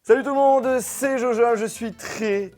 Salut tout le monde, c'est Jojo, je suis très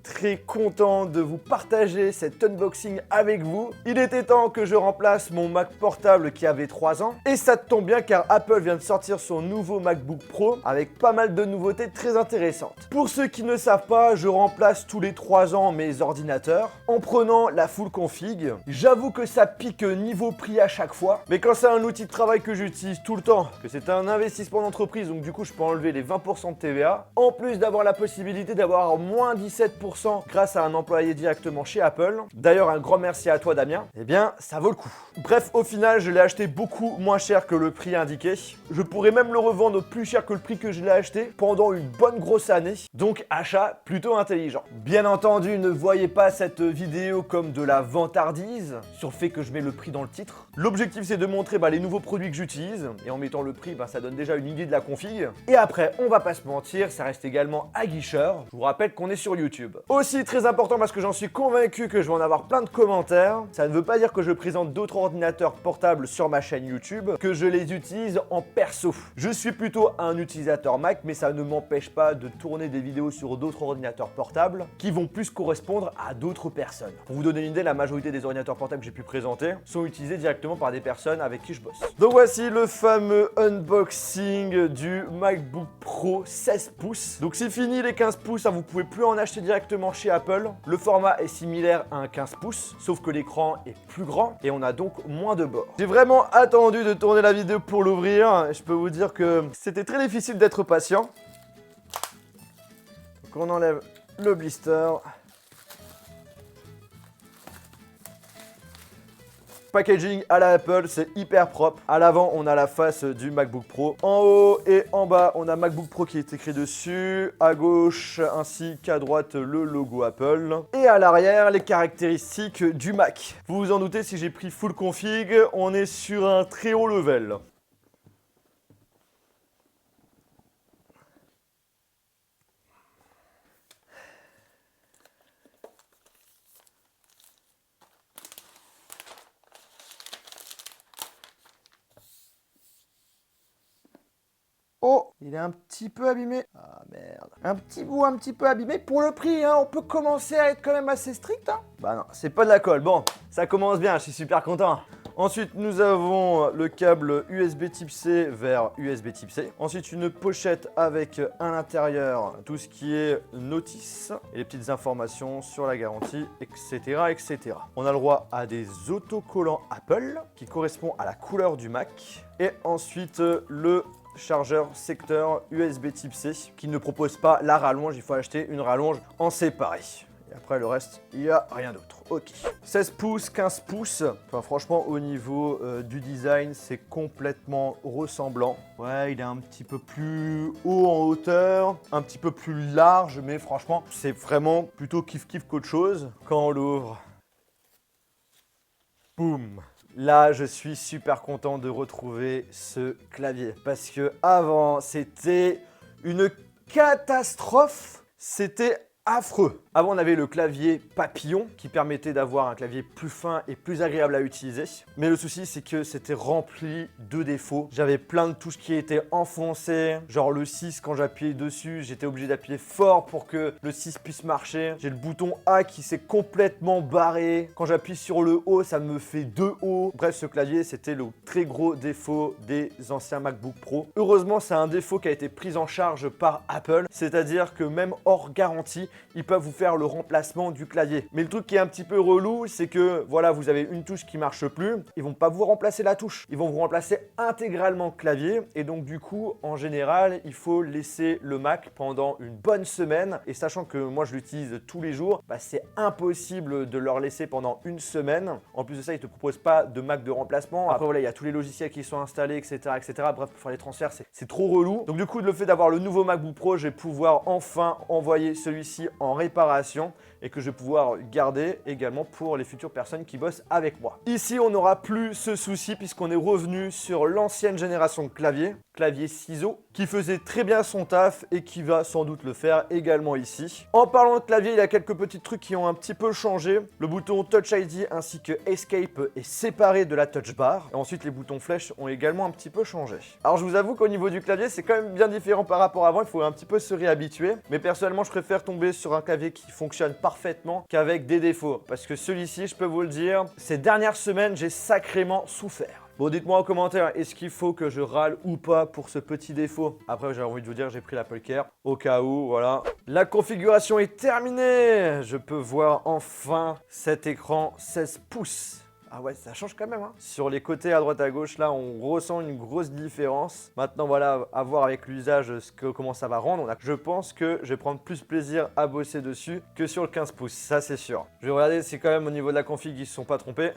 content de vous partager cet unboxing avec vous. Il était temps que je remplace mon Mac portable qui avait 3 ans. Et ça tombe bien car Apple vient de sortir son nouveau MacBook Pro avec pas mal de nouveautés très intéressantes. Pour ceux qui ne savent pas, je remplace tous les 3 ans mes ordinateurs en prenant la full config. J'avoue que ça pique niveau prix à chaque fois, mais quand c'est un outil de travail que j'utilise tout le temps, que c'est un investissement d'entreprise, donc du coup je peux enlever les 20% de TVA, en plus d'avoir la possibilité d'avoir moins 17% grâce à un employé directement chez Apple. D'ailleurs, un grand merci à toi Damien. Eh bien, ça vaut le coup. Bref, au final, je l'ai acheté beaucoup moins cher que le prix indiqué. Je pourrais même le revendre plus cher que le prix que je l'ai acheté pendant une bonne grosse année. Donc, achat plutôt intelligent. Bien entendu, ne voyez pas cette vidéo comme de la vantardise sur le fait que je mets le prix dans le titre. L'objectif, c'est de montrer les nouveaux produits que j'utilise. Et en mettant le prix, ça donne déjà une idée de la config. Et après, on va pas se mentir, ça reste également aguicheur. Je vous rappelle qu'on est sur YouTube. Aussi très important parce que j'en suis convaincu que je vais en avoir plein de commentaires. Ça ne veut pas dire que je présente d'autres ordinateurs portables sur ma chaîne YouTube, que je les utilise en perso. Je suis plutôt un utilisateur Mac, mais ça ne m'empêche pas de tourner des vidéos sur d'autres ordinateurs portables qui vont plus correspondre à d'autres personnes. Pour vous donner une idée, la majorité des ordinateurs portables que j'ai pu présenter sont utilisés directement par des personnes avec qui je bosse. Donc voici le fameux unboxing du MacBook Pro 16 pouces. Donc c'est fini les 15 pouces, vous pouvez plus en acheter directement chez Apple. Le format est similaire à un 15 pouces, sauf que l'écran est plus grand et on a donc moins de bords. J'ai vraiment attendu de tourner la vidéo pour l'ouvrir. Je peux vous dire que c'était très difficile d'être patient. Donc on enlève le blister. Packaging à la Apple, c'est hyper propre. À l'avant, on a la face du MacBook Pro. En haut et en bas, on a MacBook Pro qui est écrit dessus. À gauche ainsi qu'à droite, le logo Apple. Et à l'arrière, les caractéristiques du Mac. Vous vous en doutez, si j'ai pris full config, on est sur un très haut level. Oh, il est un petit peu abîmé. Ah merde. Un petit bout un petit peu abîmé. Pour le prix, on peut commencer à être quand même assez strict. Bah non, c'est pas de la colle. Bon, ça commence bien, je suis super content. Ensuite, nous avons le câble USB type C vers USB type C. Ensuite, une pochette avec à l'intérieur tout ce qui est notice et les petites informations sur la garantie, etc. On a le droit à des autocollants Apple qui correspondent à la couleur du Mac. Et ensuite, le chargeur secteur USB type C qui ne propose pas la rallonge, il faut acheter une rallonge en séparé. Et après le reste, il n'y a rien d'autre. Ok. 16 pouces, 15 pouces. Enfin franchement au niveau du design, c'est complètement ressemblant. Ouais, il est un petit peu plus haut en hauteur, un petit peu plus large, mais franchement, c'est vraiment plutôt kiff qu'autre chose. Quand on l'ouvre, boum. Là, je suis super content de retrouver ce clavier parce que avant, c'était une catastrophe. C'était affreux. Avant, on avait le clavier papillon qui permettait d'avoir un clavier plus fin et plus agréable à utiliser. Mais le souci, c'est que c'était rempli de défauts. J'avais plein de touches qui étaient enfoncées. Genre le 6, quand j'appuyais dessus, j'étais obligé d'appuyer fort pour que le 6 puisse marcher. J'ai le bouton A qui s'est complètement barré. Quand j'appuie sur le O, ça me fait 2 O. Bref, ce clavier, c'était le très gros défaut des anciens MacBook Pro. Heureusement, c'est un défaut qui a été pris en charge par Apple. C'est-à-dire que même hors garantie, ils peuvent vous faire le remplacement du clavier. Mais le truc qui est un petit peu relou, c'est que voilà, vous avez une touche qui marche plus, ils vont pas vous remplacer la touche, ils vont vous remplacer intégralement le clavier et donc du coup, en général, il faut laisser le Mac pendant une bonne semaine et sachant que moi je l'utilise tous les jours, c'est impossible de leur laisser pendant une semaine. En plus de ça, ils te proposent pas de Mac de remplacement. Après voilà, il y a tous les logiciels qui sont installés, etc. Bref, pour faire les transferts, c'est trop relou. Donc du coup, le fait d'avoir le nouveau MacBook Pro, je vais pouvoir enfin envoyer celui-ci en réparation. et que je vais pouvoir garder également pour les futures personnes qui bossent avec moi. Ici, on n'aura plus ce souci puisqu'on est revenu sur l'ancienne génération de clavier ciseaux, qui faisait très bien son taf et qui va sans doute le faire également ici. En parlant de clavier, il y a quelques petits trucs qui ont un petit peu changé. Le bouton Touch ID ainsi que Escape est séparé de la touch bar. Et ensuite, les boutons flèches ont également un petit peu changé. Alors, je vous avoue qu'au niveau du clavier, c'est quand même bien différent par rapport à avant. Il faut un petit peu se réhabituer. Mais personnellement, je préfère tomber sur un clavier qui fonctionne parfaitement qu'avec des défauts. Parce que celui-ci, je peux vous le dire, ces dernières semaines, j'ai sacrément souffert. Bon, dites-moi en commentaire, est-ce qu'il faut que je râle ou pas pour ce petit défaut? Après, j'ai envie de vous dire, j'ai pris l'Apple Care, au cas où, voilà. La configuration est terminée. Je peux voir enfin cet écran 16 pouces. Ah ouais, ça change quand même, hein. Sur les côtés à droite à gauche, là, on ressent une grosse différence. Maintenant, voilà, à voir avec l'usage comment ça va rendre. Je pense que je vais prendre plus plaisir à bosser dessus que sur le 15 pouces, ça c'est sûr. Je vais regarder si quand même au niveau de la config, ils ne se sont pas trompés.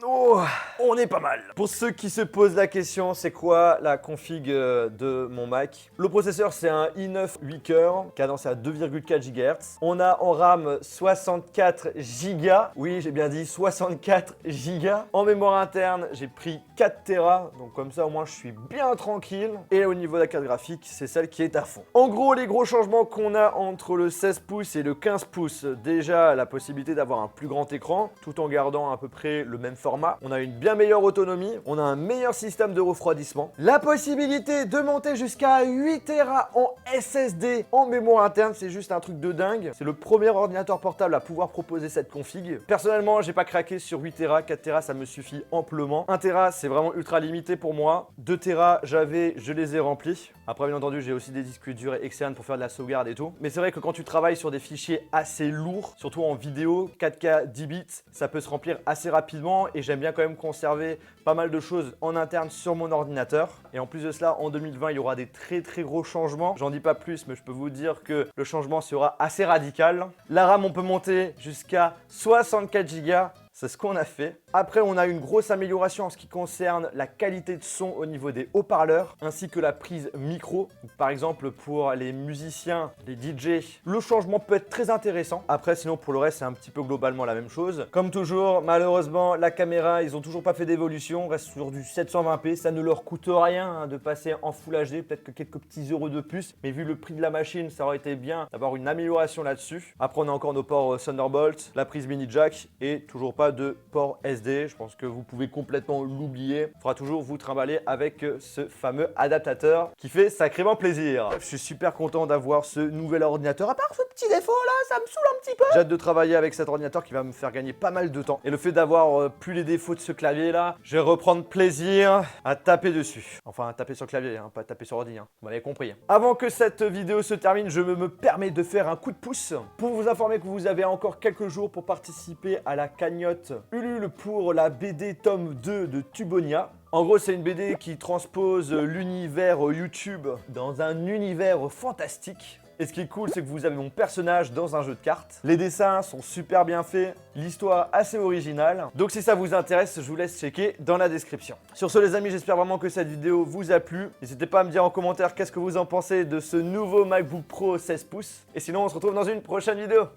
Oh, on est pas mal. Pour ceux qui se posent la question, c'est quoi la config de mon Mac? Le processeur, c'est un i9 8 cœurs, cadencé à 2,4 GHz. On a en RAM 64 Go. Oui, j'ai bien dit 64 Go. En mémoire interne, j'ai pris 4 Tera. Donc comme ça, au moins, je suis bien tranquille. Et au niveau de la carte graphique, c'est celle qui est à fond. En gros, les gros changements qu'on a entre le 16 pouces et le 15 pouces, déjà, la possibilité d'avoir un plus grand écran, tout en gardant à peu près le même format. On a une bien meilleure autonomie, on a un meilleur système de refroidissement, la possibilité de monter jusqu'à 8 Tera en SSD en mémoire interne, c'est juste un truc de dingue. C'est le premier ordinateur portable à pouvoir proposer cette config. Personnellement, j'ai pas craqué sur 8 Tera, 4 Tera ça me suffit amplement. 1 Tera c'est vraiment ultra limité pour moi. 2 Tera je les ai remplis. Après bien entendu, j'ai aussi des disques durs externes pour faire de la sauvegarde et tout. Mais c'est vrai que quand tu travailles sur des fichiers assez lourds, surtout en vidéo, 4K 10 bits, ça peut se remplir assez rapidement et j'aime bien quand même conserver pas mal de choses en interne sur mon ordinateur. Et en plus de cela, en 2020, il y aura des très gros changements. J'en dis pas plus, mais je peux vous dire que le changement sera assez radical. La RAM, on peut monter jusqu'à 64 Go. C'est ce qu'on a fait. Après, on a une grosse amélioration en ce qui concerne la qualité de son au niveau des haut-parleurs, ainsi que la prise micro. Par exemple, pour les musiciens, les DJ, le changement peut être très intéressant. Après, sinon, pour le reste, c'est un petit peu globalement la même chose. Comme toujours, malheureusement, la caméra, ils ont toujours pas fait d'évolution. On reste sur du 720p. Ça ne leur coûte rien de passer en Full HD. Peut-être que quelques petits euros de plus. Mais vu le prix de la machine, ça aurait été bien d'avoir une amélioration là-dessus. Après, on a encore nos ports Thunderbolt, la prise mini jack et toujours pas de port SD. Je pense que vous pouvez complètement l'oublier. Il faudra toujours vous trimballer avec ce fameux adaptateur qui fait sacrément plaisir. Je suis super content d'avoir ce nouvel ordinateur. À part ce petit défaut là, ça me saoule un petit peu. J'ai hâte de travailler avec cet ordinateur qui va me faire gagner pas mal de temps. Et le fait d'avoir plus les défauts de ce clavier là, je vais reprendre plaisir à taper dessus. Enfin, à taper sur le clavier, hein, pas taper sur ordi. Hein. Vous m'avez compris. Avant que cette vidéo se termine, je me permets de faire un coup de pouce pour vous informer que vous avez encore quelques jours pour participer à la cagnotte Ulule pour la BD tome 2 de Tubonia. En gros, c'est une BD qui transpose l'univers YouTube dans un univers fantastique. Et ce qui est cool, c'est que vous avez mon personnage dans un jeu de cartes. Les dessins sont super bien faits, l'histoire assez originale. Donc si ça vous intéresse, je vous laisse checker dans la description. Sur ce les amis, j'espère vraiment que cette vidéo vous a plu. N'hésitez pas à me dire en commentaire qu'est-ce que vous en pensez de ce nouveau MacBook Pro 16 pouces. Et sinon, on se retrouve dans une prochaine vidéo.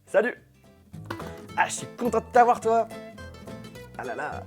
Salut! Ah, je suis content de t'avoir toi! Ah là là!